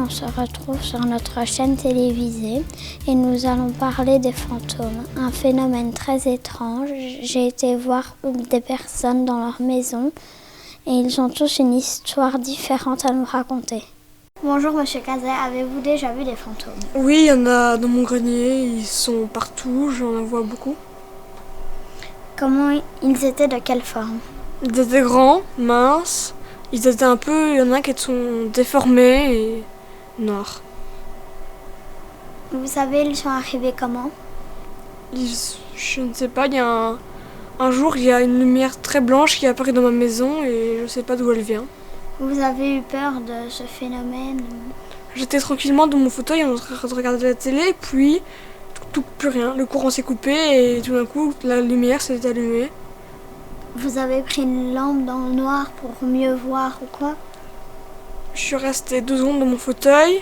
on se retrouve sur notre chaîne télévisée et nous allons parler des fantômes. Un phénomène très étrange. J'ai été voir des personnes dans leur maison et ils ont tous une histoire différente à nous raconter. Bonjour Monsieur Cazet, avez-vous déjà vu des fantômes? Oui, il y en a dans mon grenier, ils sont partout, j'en vois beaucoup. Comment ils étaient, de quelle forme? Ils étaient grands, minces, ils étaient un peu, il y en a qui sont déformés et noirs. Vous savez, ils sont arrivés comment? Je ne sais pas, il y a un jour, il y a une lumière très blanche qui apparaît dans ma maison et je ne sais pas d'où elle vient. Vous avez eu peur de ce phénomène? J'étais tranquillement dans mon fauteuil en train de regarder la télé, puis plus rien. Le courant s'est coupé et tout d'un coup, la lumière s'est allumée. Vous avez pris une lampe dans le noir pour mieux voir ou quoi? Je suis restée 2 secondes dans mon fauteuil,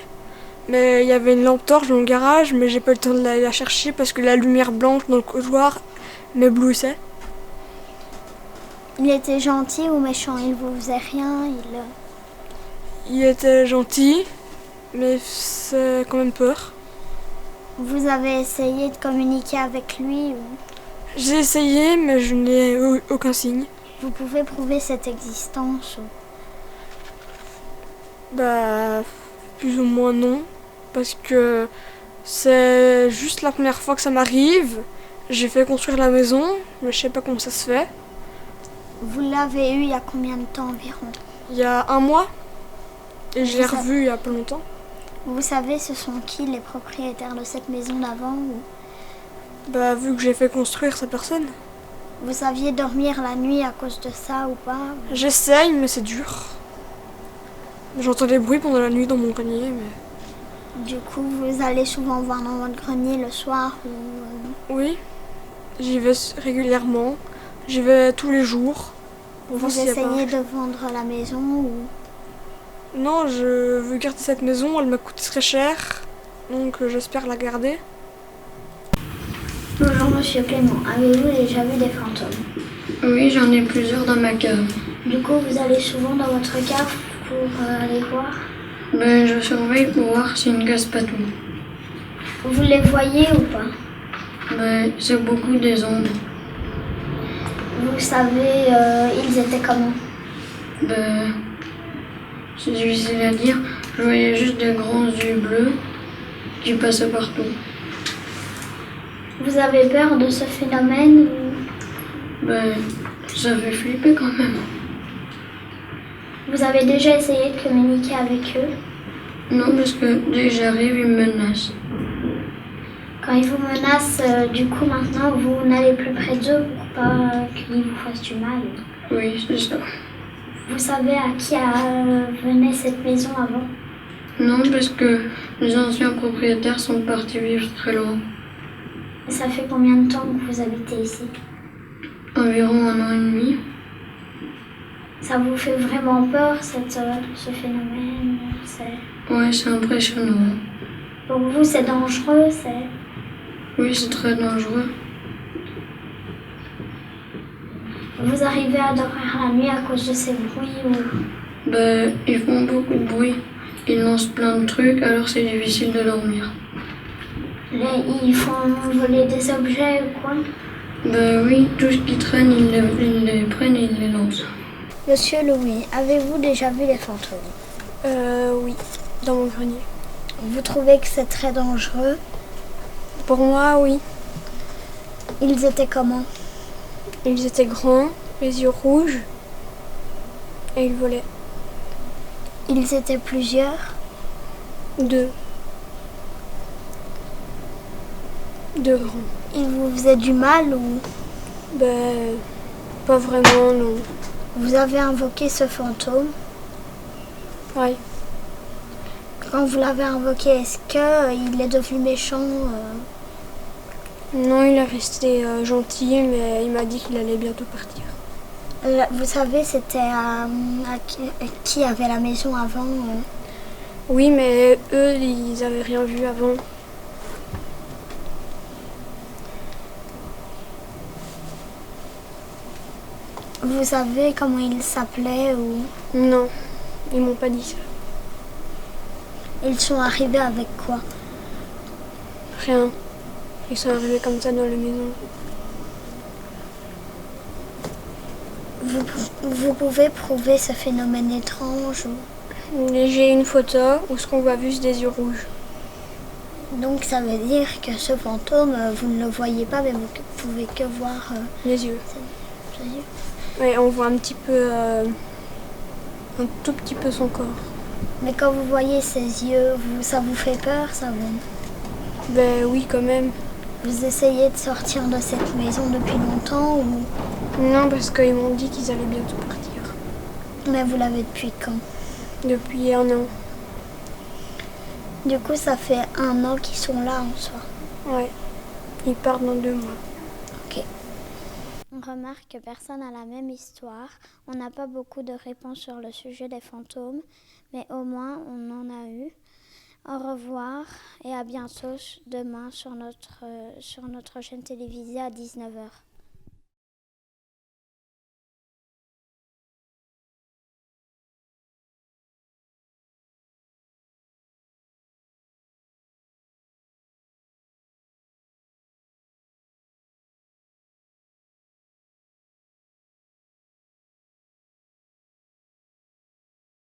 mais il y avait une lampe torche dans le garage, mais j'ai pas eu le temps de la chercher parce que la lumière blanche dans le couloir m'éblouissait. Il était gentil ou méchant? Il vous faisait rien? Il était gentil, mais c'est quand même peur. Vous avez essayé de communiquer avec lui ou... J'ai essayé, mais je n'ai eu aucun signe. Vous pouvez prouver cette existence ou... Plus ou moins non, parce que c'est juste la première fois que ça m'arrive. J'ai fait construire la maison, mais je sais pas comment ça se fait. Vous l'avez eu il y a combien de temps environ? Il y a 1 mois, et je l'ai revu il y a pas longtemps. Vous savez, ce sont qui les propriétaires de cette maison d'avant ou... Vu que j'ai fait construire cette personne. Vous saviez dormir la nuit à cause de ça ou pas? J'essaye, mais c'est dur. J'entends des bruits pendant la nuit dans mon grenier, mais... Du coup, vous allez souvent voir dans votre grenier le soir ou... Oui, j'y vais régulièrement. J'y vais tous les jours. Vous essayez de vendre la maison ou... Non, je veux garder cette maison, elle m'a coûté très cher, donc j'espère la garder. Bonjour Monsieur Clément, avez-vous déjà vu des fantômes? Oui, j'en ai plusieurs dans ma cave. Du coup, vous allez souvent dans votre cave pour les voir? Je surveille pour voir s'ils ne cassent pas tout. Vous les voyez ou pas? C'est beaucoup des ombres. Vous savez, ils étaient comment? C'est difficile à dire. Je voyais juste des grands yeux bleus qui passaient partout. Vous avez peur de ce phénomène ou... Ça fait flipper quand même. Vous avez déjà essayé de communiquer avec eux? Non, parce que dès que j'arrive, ils me menacent. Quand ils vous menacent, du coup maintenant vous n'allez plus près d'eux pour pas qu'ils vous fassent du mal? Oui, c'est ça. Vous savez à qui venait cette maison avant? Non, parce que les anciens propriétaires sont partis vivre très loin. Ça fait combien de temps que vous habitez ici? Environ 1 an et demi. Ça vous fait vraiment peur, ce phénomène? Ouais, c'est impressionnant. Pour vous, c'est dangereux, Oui, c'est très dangereux. Vous arrivez à dormir la nuit à cause de ces bruits ou... Ils font beaucoup de bruit. Ils lancent plein de trucs, alors c'est difficile de dormir. Ils font voler des objets ou quoi? Oui, tout ce qui traîne, ils les prennent et ils les lancent. Monsieur Louis, avez-vous déjà vu les fantômes? Oui, dans mon grenier. Vous trouvez que c'est très dangereux? Pour moi, oui. Ils étaient comment? Ils étaient grands, les yeux rouges, et ils volaient. Ils étaient plusieurs? 2. 2 grands. Ils vous faisaient du mal ou... Pas vraiment, non. Vous avez invoqué ce fantôme? Oui. Quand vous l'avez invoqué, est-ce qu'il est devenu méchant? Non, il est resté gentil, mais il m'a dit qu'il allait bientôt partir. Vous savez, c'était qui avait la maison avant? Oui, mais eux, ils avaient rien vu avant. Vous savez comment il s'appelait ou... Non, ils m'ont pas dit ça. Ils sont arrivés avec quoi? Rien. Ils sont arrivés comme ça dans la maison. Vous pouvez prouver ce phénomène étrange? J'ai une photo où ce qu'on voit juste des yeux rouges. Donc ça veut dire que ce fantôme, vous ne le voyez pas, mais vous pouvez que voir Les yeux. ses yeux. Oui, on voit un petit peu, un tout petit peu son corps. Mais quand vous voyez ses yeux, ça vous fait peur, ça vous? Ben oui, quand même. Vous essayez de sortir de cette maison depuis longtemps ou? Non, parce qu'ils m'ont dit qu'ils allaient bientôt partir. Mais vous l'avez depuis quand? Depuis 1 an. Du coup, ça fait 1 an qu'ils sont là en soi. Ouais. Ils partent dans 2 mois. Ok. On remarque que personne n'a la même histoire. On n'a pas beaucoup de réponses sur le sujet des fantômes, mais au moins on en a eu. Au revoir et à bientôt demain sur notre chaîne télévisée à 19h.